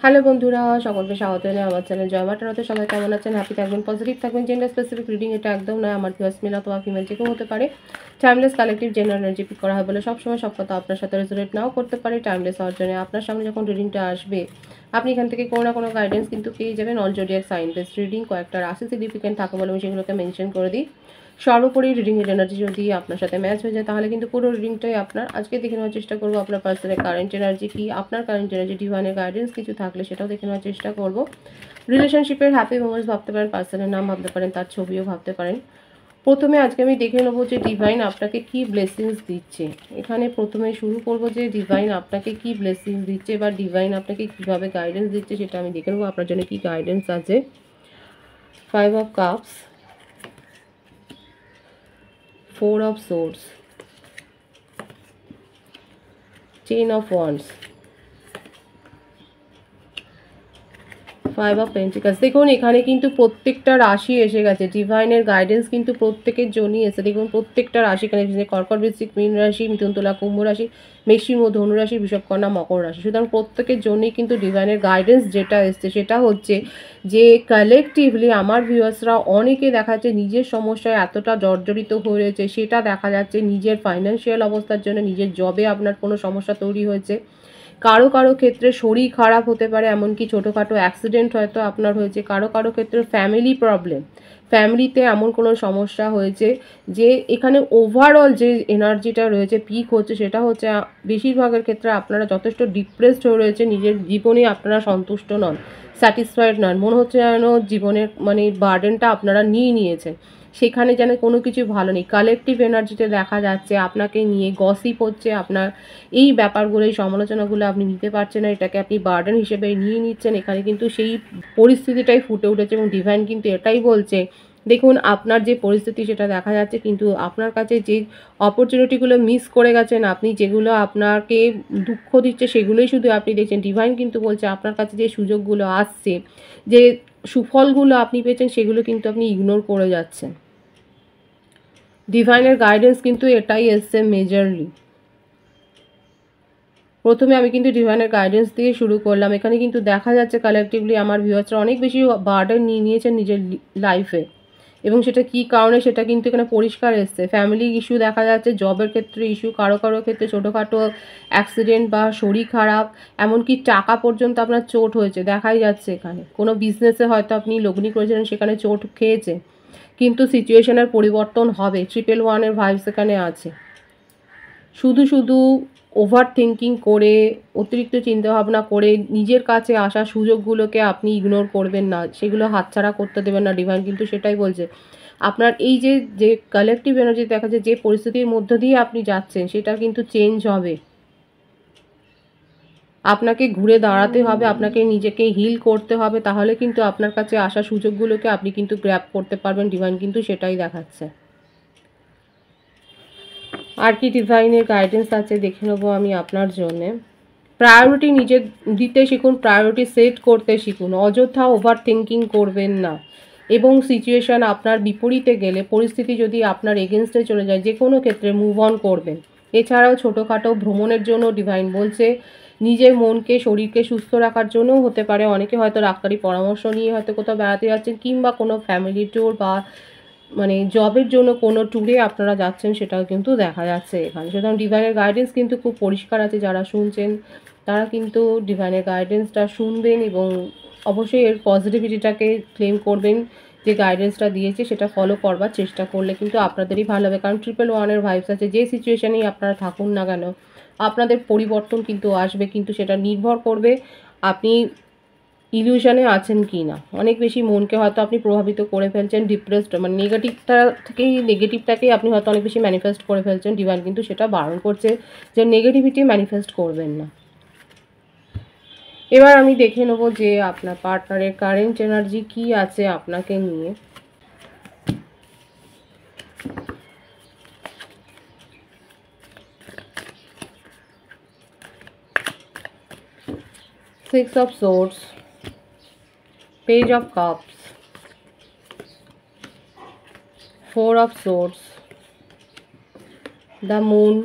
Hello বন্ধুরা, সকলকে স্বাগত জানাই আমার চ্যানেল জয় মা ট্যারোতে। সবাই কেমন আছেন? হ্যাপি থাকবেন, পজিটিভ থাকবেন। জেন্ডার স্পেসিফিক রিডিং এটা একদম নয়, আমার ভিউয়ার্স মেল অথবা ফিমেল যে কেউ হতে পারে। Timeless collective general energy pick করা হয় বলে সবসময় সব কথা আপনার সাথে রেজোনেট নাও করতে পারে। টাইমলেস হওয়ার জন্য আপনার সামনে যখন রিডিংটা আসবে, আপনি এখান থেকে কোনো না কোনো গাইডেন্স কিন্তু পেয়ে যাবেন। All zodiac sign base reading, কয়েকটা রাশি সিগনিফিকেন্ট থাকে বলে আমি সেগুলোকে মেনশন করে দিই। সর্বোপরি রিডিংয়ের এনার্জি যদি আপনার সাথে ম্যাচ হয়ে যায় তাহলে কিন্তু পুরো রিডিংটাই আপনার। আজকে দেখে নেওয়ার চেষ্টা করবো আপনার পার্সনের কারেন্ট এনার্জি কি, আপনার কারেন্ট এনার্জি ডিভাইনের গাইডেন্স কিছু থাকলে সেটাও দেখে নেওয়ার চেষ্টা করবো। রিলেশনশিপের হ্যাপি মোমেন্টস ভাবতে পারেন, পার্সনের নাম ভাবতে পারেন, তার ছবিও ভাবতে পারেন। প্রথমে আজকে আমি দেখে নেবো যে ডিভাইন আপনাকে কি ব্লেসিংস দিচ্ছে। এখানে প্রথমে শুরু করবো যে ডিভাইন আপনাকে কি ব্লেসিংস দিচ্ছে বা ডিভাইন আপনাকে কিভাবে গাইডেন্স দিচ্ছে সেটা আমি দেখে নেবো আপনার জন্য কি গাইডেন্স আছে। 5 of Cups, 4 of Swords, 10 of Wands, 5 of Pentacles। দেখুন এখানে কিন্তু প্রত্যেকটা রাশি এসে গেছে, ডিভাইনের গাইডেন্স কিন্তু প্রত্যেকের জন্যই এসে। দেখুন প্রত্যেকটা রাশি এখানে কর্কট, বৃশ্চিক, মীন রাশি, মিথুন, তুলা, কুম্ভ রাশি, মেষিং ও ধনু রাশি, বৃষভ, কন্যা, মকর রাশি। সুতরাং প্রত্যেকের জন্যই কিন্তু ডিভাইনের গাইডেন্স যেটা এসছে সেটা হচ্ছে যে কালেকটিভলি আমার ভিউয়ার্সরা অনেকে দেখা যাচ্ছে নিজের সমস্যায় এতটা জর্জরিত হয়ে রয়েছে, সেটা দেখা যাচ্ছে নিজের ফাইন্যান্সিয়াল অবস্থার জন্য, নিজের জবে আপনার কোনো সমস্যা তৈরি হয়েছে। কারো কারো ক্ষেত্রে শরীর খারাপ হতে পারে, এমনকি ছোটোখাটো অ্যাক্সিডেন্ট হয়তো আপনার হয়েছে। কারো কারো ক্ষেত্রে ফ্যামিলি প্রবলেম, ফ্যামিলিতে এমন কোনো সমস্যা হয়েছে যে এখানে ওভারঅল যে এনার্জিটা রয়েছে পিক হচ্ছে সেটা হচ্ছে বেশিরভাগের ক্ষেত্রে আপনারা যথেষ্ট ডিপ্রেসড হয়ে রয়েছে, নিজের জীবনে আপনারা সন্তুষ্ট নন, স্যাটিসফাইড নন। মনে হচ্ছে যেন জীবনের বার্ডেনটা আপনারা নিয়ে নিয়েছেন, সেখানে যেন কোনো কিছু ভালো নেই। কালেকটিভ এনার্জিতে দেখা যাচ্ছে আপনাকে নিয়ে গসিপ হচ্ছে, আপনার এই ব্যাপারগুলো, এই সমালোচনাগুলো আপনি নিতে পারছেন না, এটাকে আপনি বার্ডেন হিসেবে নিয়ে নিচ্ছেন। এখানে কিন্তু সেই পরিস্থিতিটাই ফুটে উঠেছে এবং ডিভাইন কিন্তু এটাই বলছে। দেখুন আপনার যে পরিস্থিতি সেটা দেখা যাচ্ছে, কিন্তু আপনার কাছে যে অপরচুনিটিগুলো মিস করে গেছেন, আপনি যেগুলো আপনাকে দুঃখ দিচ্ছে সেগুলোই শুধু আপনি দেখছেন। ডিভাইন কিন্তু বলছে আপনার কাছে যে সুযোগগুলো আসছে, যে সুফলগুলো আপনি পেয়েছেন সেগুলো কিন্তু আপনি ইগনোর করে যাচ্ছেন। ডিভাইনের গাইডেন্স কিন্তু এটাই এসছে মেজরলি। প্রথমে আমি কিন্তু ডিভাইনের গাইডেন্স দিয়ে শুরু করলাম। এখানে কিন্তু দেখা যাচ্ছে কালেকটিভলি আমার ভিউয়ার্সরা অনেক বেশি বার্ডেন নিয়ে নিয়েছেন নিজের লাইফে, এবং সেটা কী কারণে সেটা কিন্তু এখানে পরিষ্কার এসছে। ফ্যামিলি ইস্যু দেখা যাচ্ছে, জবের ক্ষেত্রে ইস্যু, কারো কারো ক্ষেত্রে ছোটোখাটো অ্যাক্সিডেন্ট বা শরীর খারাপ, এমনকি টাকা পর্যন্ত আপনার চোট হয়েছে দেখাই যাচ্ছে। এখানে কোনো বিজনেসে হয়তো আপনি লগ্নি করেছিলেন, সেখানে চোট খেয়েছে, কিন্তু সিচুয়েশনের পরিবর্তন হবে। 111-এর ভাইবস এখানে আছে। শুধু শুধু ওভার থিঙ্কিং করে, অতিরিক্ত চিন্তাভাবনা করে নিজের কাছে আসা সুযোগগুলোকে আপনি ইগনোর করবেন না, সেগুলো হাতছাড়া করতে দেবেন না। ডিভাইন কিন্তু সেটাই বলছে। আপনার এই যে কালেকটিভ এনার্জি দেখা যায়, যে পরিস্থিতির মধ্য দিয়ে আপনি যাচ্ছেন সেটা কিন্তু চেঞ্জ হবে। আপনাকে ঘুরে দাঁড়াতে হবে, আপনাকে নিজেকে হিল করতে হবে, তাহলে কিন্তু আপনার কাছে আসা সুযোগগুলোকে আপনি কিন্তু গ্র্যাব করতে পারবেন। ডিভাইন কিন্তু সেটাই দেখাচ্ছে। আর কি ডিভাইনের গাইডেন্স আছে দেখে নেবো আমি আপনার জন্যে। প্রায়োরিটি নিজে দিতে শিখুন, প্রায়োরিটি সেট করতে শিখুন, অযথা ওভার থিঙ্কিং করবেন না। এবং সিচুয়েশান আপনার বিপরীতে গেলে, পরিস্থিতি যদি আপনার এগেনস্টে চলে যায়, যে কোনো ক্ষেত্রে মুভ অন করবেন। এছাড়াও ছোটোখাটো ভ্রমণের জন্য ডিভাইন বলছে, নিজের মনকে, শরীরকে সুস্থ রাখার জন্যও হতে পারে। অনেকে হয়তো ডাক্তারি পরামর্শ নিয়ে হয়তো কোথাও বেড়াতে যাচ্ছেন, কিংবা কোনো ফ্যামিলি ট্যুর বা জবের জন্য কোনো ট্যুরে আপনারা যাচ্ছেন, সেটাও কিন্তু দেখা যাচ্ছে এখানে। সুতরাং ডিভাইনের গাইডেন্স কিন্তু খুব পরিষ্কার আছে। যারা শুনছেন তারা কিন্তু ডিভাইনের গাইডেন্সটা শুনবেন এবং অবশ্যই এর পজিটিভিটিটাকে ক্লেম করবেন। যে গাইডেন্সটা দিয়েছে সেটা ফলো করবার চেষ্টা করলে কিন্তু আপনাদেরই ভালো হবে। কারণ 111-এর ভাইবস আছে, যে সিচুয়েশানেই আপনারা থাকুন না কেন আপনাদের পরিবর্তন কিন্তু আসবে, কিন্তু সেটা নির্ভর করবে আপনি ইলিউশনে আছেন কি না। অনেক বেশি মনকে হয়তো আপনি প্রভাবিত করে ফেলছেন, ডিপ্রেসড, নেগেটিভটাকেই আপনি হয়তো অনেক বেশি ম্যানিফেস্ট করে ফেলছেন। ডিভাইন কিন্তু সেটা বারণ করছে যে নেগেটিভিটি ম্যানিফেস্ট করবেন না। এবার আমি দেখে নেব যে আপনার পার্টনারের কারেন্ট এনার্জি কি আছে আপনাকে নিয়ে। Six of Swords, Page of Cups, 4 of Swords, the Moon,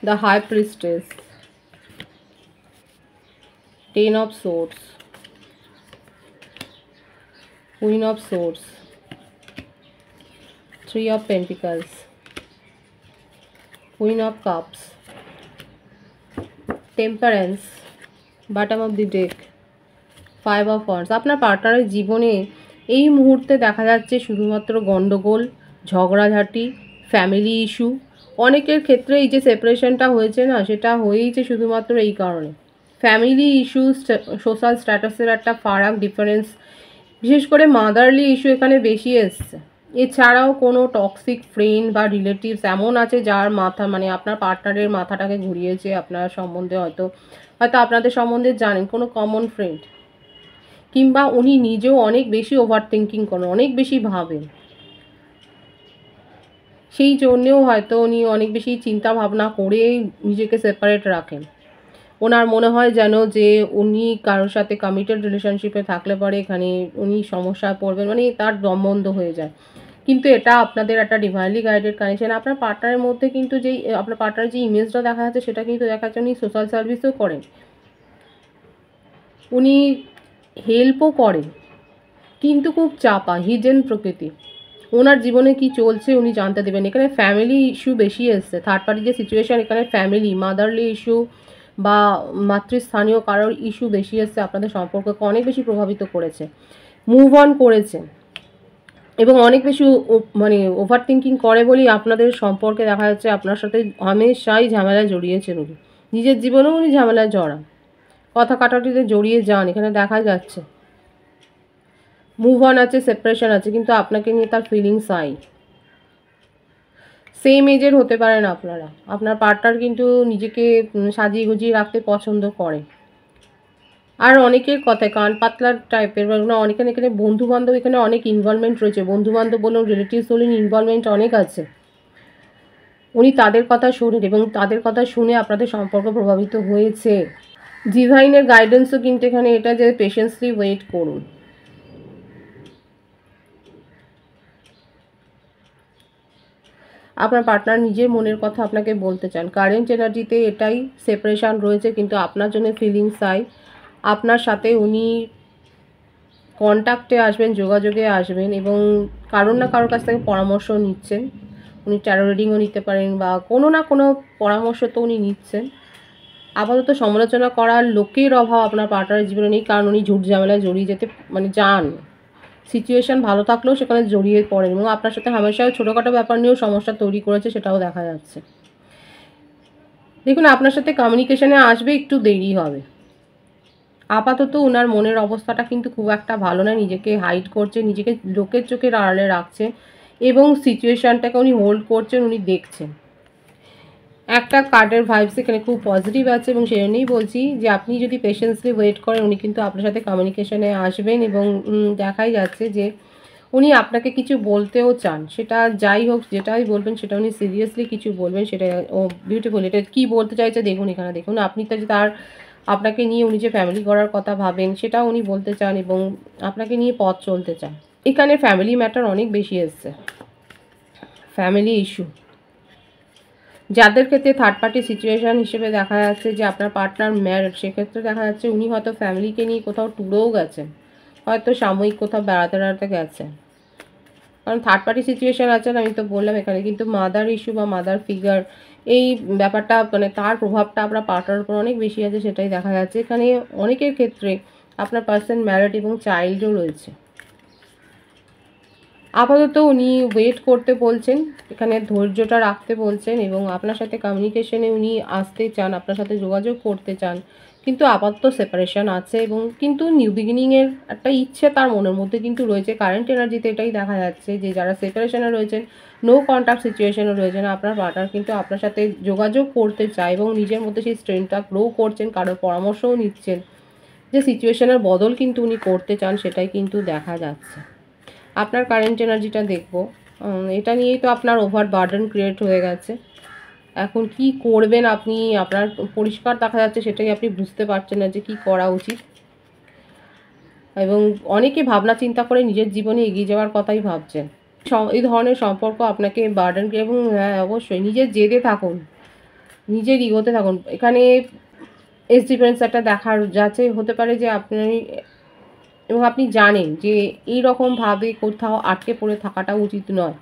the High Priestess, ten of swords, queen of swords, three of pentacles, queen of cups, temperance, bottom of the day, five of wands. আপনার পার্টনারের জীবনে এই মুহূর্তে দেখা যাচ্ছে শুধুমাত্র গণ্ডগোল, ঝগড়াঝাটি, ফ্যামিলি ইস্যু। অনেকের ক্ষেত্রে এই যে সেপারেশনটা হয়েছে না, সেটা হয়েইছে শুধুমাত্র এই কারণে। ফ্যামিলি ইস্যু, সোশ্যাল স্ট্যাটাসের একটা ফারাক, ডিফারেন্স, বিশেষ করে মাদারলি ইস্যু এখানে বেশি এসছে। এছাড়াও কোনো টক্সিক ফ্রেন্ড বা রিলেটিভস এমন আছে যার মাথা, মানে আপনার পার্টনারের মাথাটাকে ঘুরিয়েছে আপনার সম্বন্ধে। হয়তো হয়তো আপনাদের সম্বন্ধে জানেন কোনো কমন ফ্রেন্ড, কিংবা উনি নিজেও অনেক বেশি ওভার থিঙ্কিং করেন, অনেক বেশি ভাবেন, সেই জন্যেও হয়তো উনি অনেক বেশি চিন্তা ভাবনা করে নিজেকে সেপারেট রাখেন। ওনার মনে হয় যেন যে উনি কারোর সাথে কমিটেড রিলেশনশিপে থাকলে পরে এখানে উনি সমস্যায় পড়বেন, মানে তার দম বন্ধ হয়ে যায়। কিন্তু এটা আপনাদের একটা ডিভাইনলি গাইডেড কানেকশন। আপনার পার্টনারের মধ্যে কিন্তু যেই আপনার পার্টনারের যে ইমেজটা দেখা যাচ্ছে, সেটা কিন্তু দেখা যাচ্ছে উনি সোশ্যাল সার্ভিসও করেন, উনি হেল্পও করেন, কিন্তু খুব চাপা, হিডেন প্রকৃতি। ওনার জীবনে কি চলছে উনি জানতে দেবেন। এখানে ফ্যামিলি ইস্যু বেশি এসছে, থার্ড পার্টি যে সিচুয়েশান, এখানে ফ্যামিলি, মাদারলি ইস্যু বা মাতৃস্থানীয় কারোর ইস্যু বেশি এসছে, আপনাদের সম্পর্ককে অনেক বেশি প্রভাবিত করেছে। মুভ অন করেছে এবং অনেক বেশি মানে ওভার থিঙ্কিং করে বলেই আপনাদের সম্পর্কে দেখা যাচ্ছে আপনার সাথে হামেশাই ঝামেলায় জড়িয়েছেন উনি। নিজের জীবনেও উনি ঝামেলায় জড়ান, কথা কাটাটিতে জড়িয়ে যান, এখানে দেখা যাচ্ছে। মুভ অন আছে, সেপারেশন আছে, কিন্তু আপনাকে নিয়ে তার ফিলিংস আই। সেম এজের হতে পারেন আপনারা। আপনার পার্টনার কিন্তু নিজেকে সাজিয়ে গুজিয়ে রাখতে পছন্দ করে। আর অনেকের কথায় কান পাতলা টাইপের, অনেকের এখানে বন্ধুবান্ধব, এখানে অনেক ইনভলভমেন্ট রয়েছে। বন্ধুবান্ধব বলুন, রিলেটিভস বলুন, ইনভলভমেন্ট অনেক আছে। উনি তাদের কথা শোনেন এবং তাদের কথা শুনে আপনাদের সম্পর্ক প্রভাবিত হয়েছে। ডিভাইনের গাইডেন্সও কিন্তু এখানে এটা যে পেশেন্সলি ওয়েট করুন। আপনার পার্টনার নিজের মনের কথা আপনাকে বলতে চান। কারেন্ট এনার্জিতে এটাই সেপারেশান রয়েছে, কিন্তু আপনার জন্য ফিলিংস আই। আপনার সাথে উনি কন্ট্যাক্টে আসবেন, যোগাযোগে আসবেন এবং কারোর না কারোর কাছ থেকে পরামর্শ নিচ্ছেন। উনি ট্যারো রিডিংও নিতে পারেন বা কোনো না কোনো পরামর্শ তো উনি নিচ্ছেন। আপাতত সমালোচনা করার লোকের অভাব আপনার পার্টনারের জীবনে নেই, কারণ উনি ঝুট ঝামেলায় জড়িয়ে যেতে মানে যান। সিচুয়েশান ভালো থাকলেও সেখানে জড়িয়ে পড়েন এবং আপনার সাথে হামেশাই ছোটোখাটো ব্যাপার নিয়েও সমস্যা তৈরি করেছে, সেটাও দেখা যাচ্ছে। দেখুন, আপনার সাথে কমিউনিকেশানে আসবে, একটু দেরি হবে। আপাতত ওনার মনের অবস্থাটা কিন্তু খুব একটা ভালো নয়, নিজেকে হাইড করছে, নিজেকে লোকের চোখের আড়ালে রাখছে এবং সিচুয়েশানটাকে উনি হোল্ড করছেন, উনি দেখছেন। একটা কার্ডের ভাইবস এখানে খুব পজিটিভ আছে এবং সেই জন্যই বলছি যে আপনি যদি পেশেন্সলি ওয়েট করেন, উনি কিন্তু আপনার সাথে কমিউনিকেশানে আসবেন এবং দেখাই যাচ্ছে যে উনি আপনাকে কিছু বলতেও চান। সেটা যাই হোক, যেটাই বলবেন সেটা উনি সিরিয়াসলি কিছু বলবেন, সেটা ও বিউটিফুল। এটা কী বলতে চাইছে দেখুন, এখানে দেখুন আপনি তো তার আপনাকে নিয়ে উনি যে ফ্যামিলি করার কথা ভাবেন সেটাও উনি বলতে চান এবং আপনাকে নিয়ে পথ চলতে চান। এখানে ফ্যামিলি ম্যাটার অনেক বেশি এসছে, ফ্যামিলি ইস্যু। যাদের ক্ষেত্রে থার্ড পার্টি সিচুয়েশান হিসেবে দেখা যাচ্ছে যে আপনার পার্টনার ম্যারিড, সেক্ষেত্রে দেখা যাচ্ছে উনি হয়তো ফ্যামিলিকে নিয়ে কোথাও ট্যুরেও গেছেন, হয়তো সাময়িক কোথাও বেড়াতে বেড়াতে গেছেন। কারণ থার্ড পার্টি সিচুয়েশান আছেন, আমি তো বললাম এখানে কিন্তু মাদার ইস্যু বা মাদার ফিগার, এই ব্যাপারটা মানে তার প্রভাবটা আপনার পার্টনারের উপর অনেক বেশি আছে, সেটাই দেখা যাচ্ছে। এখানে অনেকের ক্ষেত্রে আপনার পার্সন ম্যারিড এবং চাইল্ডও রয়েছে। আপাতত উনি ওয়েট করতে বলছেন, এখানে ধৈর্যটা রাখতে বলছেন এবং আপনার সাথে কমিউনিকেশনে উনি আসতে চান, আপনার সাথে যোগাযোগ করতে চান, কিন্তু আপাতত সেপারেশন আছে এবং কিন্তু নিউ বিগিনিংয়ের একটা ইচ্ছে তার মনের মধ্যে কিন্তু রয়েছে। কারেন্ট এনার্জিতে এটাই দেখা যাচ্ছে যে যারা সেপারেশনে রয়েছেন, নো কন্ট্যাক্ট সিচুয়েশনে রয়েছেন, আপনার পার্টনার কিন্তু আপনার সাথে যোগাযোগ করতে চায় এবং নিজের মধ্যে সেই স্ট্রেংথটা গ্রো করছেন, কারোর পরামর্শও নিচ্ছেন, যে সিচুয়েশনের বদল কিন্তু উনি করতে চান, সেটাই কিন্তু দেখা যাচ্ছে। আপনার কারেন্ট এনার্জিটা দেখব, এটা নিয়েই তো আপনার ওভার বার্ডেন ক্রিয়েট হয়ে গেছে। এখন কি করবেন আপনি, আপনার পরিষ্কার দেখা যাচ্ছে সেটাই আপনি বুঝতে পারছেন না যে কি করা উচিত, এবং অনেকে ভাবনা চিন্তা করে নিজের জীবনে এগিয়ে যাওয়ার কথাই ভাবছেন। এই ধরনের সম্পর্ক আপনাকে বার্ডেন, এবং হ্যাঁ অবশ্যই নিজের জেদে থাকুন, নিজের ইগোতে থাকুন। এখানে এজ ডিফারেন্স একটা দেখার যাচ্ছে, হতে পারে যে আপনি এবং আপনি জানেন যে এইরকমভাবে কোথাও আটকে পড়ে থাকাটা উচিত নয়।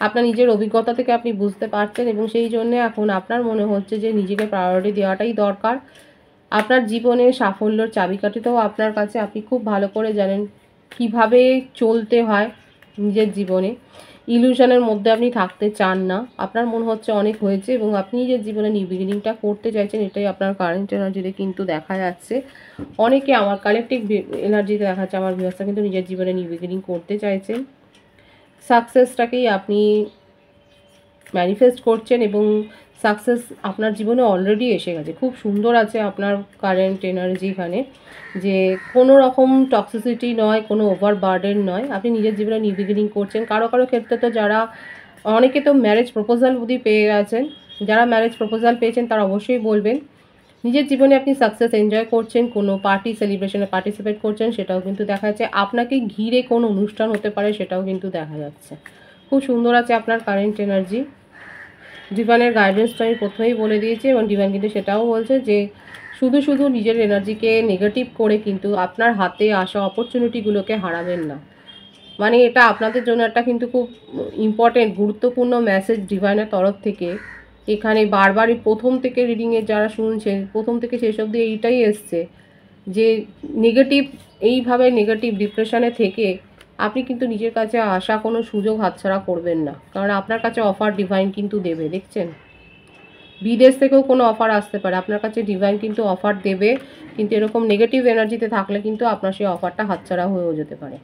আপনার নিজের অভিজ্ঞতা থেকে আপনি বুঝতে পারছেন এবং সেই জন্যে এখন আপনার মনে হচ্ছে যে নিজেকে প্রায়োরিটি দেওয়াটাই দরকার। আপনার জীবনে সাফল্যর চাবিকাঠিটাও আপনার কাছে, আপনি খুব ভালো করে জানেন কিভাবে চলতে হয় নিজের জীবনে। ইলিউশনের মধ্যে আপনি থাকতে চান না, আপনার মনে হচ্ছে অনেক হয়েছে এবং আপনি নিজের জীবনে নিউ বিগিনিংটা করতে চাইছেন, এটাই আপনার কারেন্ট এনার্জিতে কিন্তু দেখা যাচ্ছে। অনেকে আমার কালেকটিভ এনার্জিতে দেখা যাচ্ছে আমার ভিউয়ার্সরা কিন্তু নিজের জীবনে নিউ বিগিনিং করতে চাইছেন। সাকসেসটাকেই আপনি ম্যানিফেস্ট করছেন এবং সাকসেস আপনার জীবনে অলরেডি এসে গেছে। খুব সুন্দর আছে আপনার কারেন্ট এনার্জি এখানে, যে কোনো রকম টক্সিসিটি নয়, কোনো ওভার বার্ডেন নয়, আপনি নিজের জীবনে নিউ বিগিনিং করছেন। কারো কারো ক্ষেত্রে তো যারা, অনেকে তো ম্যারেজ প্রপোজাল অবধি পেয়ে গেছেন, যারা ম্যারেজ প্রপোজাল পেয়েছেন তারা অবশ্যই বলবেন নিজের জীবনে আপনি সাকসেস এনজয় করছেন, কোনো পার্টি সেলিব্রেশনে পার্টিসিপেট করছেন, সেটাও কিন্তু দেখা যাচ্ছে। আপনাকে ঘিরে কোনো অনুষ্ঠান হতে পারে, সেটাও কিন্তু দেখা যাচ্ছে। খুব সুন্দর আছে আপনার কারেন্ট এনার্জি। ডিভাইনের গাইডেন্সটা আমি প্রথমেই বলে দিয়েছি এবং ডিভাইন কিন্তু সেটাও বলছে যে শুধু শুধু নিজের এনার্জিকে নেগেটিভ করে কিন্তু আপনার হাতে আসা অপরচুনিটিগুলোকে হারাবেন না। মানে এটা আপনাদের জন্য একটা কিন্তু খুব ইম্পর্টেন্ট গুরুত্বপূর্ণ মেসেজ ডিভাইনের তরফ থেকে। এখানে বারবারই প্রথম থেকে রিডিংয়ে যারা শুনছেন, প্রথম থেকে শেষ অবধি এইটাই এসছে যে নেগেটিভ, এইভাবে নেগেটিভ ডিপ্রেশনে থেকে আপনি কিন্তু নিজের কাছে আসা কোনো সুযোগ হাতছাড়া করবেন না, কারণ আপনার কাছে অফার ডিভাইন কিন্তু দেবে। দেখছেন, বিদেশ থেকেও কোনো অফার আসতে পারে, আপনার কাছে ডিভাইন কিন্তু অফার দেবে, কিন্তু এরকম নেগেটিভ এনার্জিতে থাকলে কিন্তু আপনার সেই অফারটা হাতছাড়া হয়েও যেতে পারে।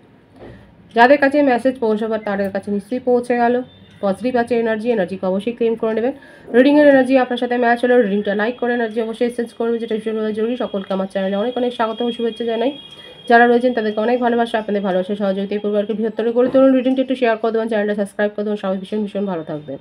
যাদের কাছে মেসেজ পৌঁছাবার তাদের কাছে নিশ্চয়ই পৌঁছে গেল। পজিটিভ আছে এনার্জিকে অবশ্যই ক্লেম করে নেবেন। রিডিংয়ের এনার্জি আপনার সাথে ম্যাচ হলে রিডিংটা লাইক করে এনার্জি অবশ্যই এসেন্স করবে, যেটা ভীষণভাবে জরুরি। সকলকে আমার চ্যানেলে অনেক অনেক স্বাগত ও শুভেচ্ছা জানাই। যারা রয়েছেন তাদেরকে অনেক ভালোবাসা, আপনাদের ভালোবাসা সহযোগিতা পরিবারকে বৃহত্তর করে তুলুন। রিডিংটা একটু শেয়ার করে দেবেন, চ্যানেলটা সাবস্ক্রাইব করে দেবেন। সবাই ভীষণ ভীষণ ভালো থাকবেন।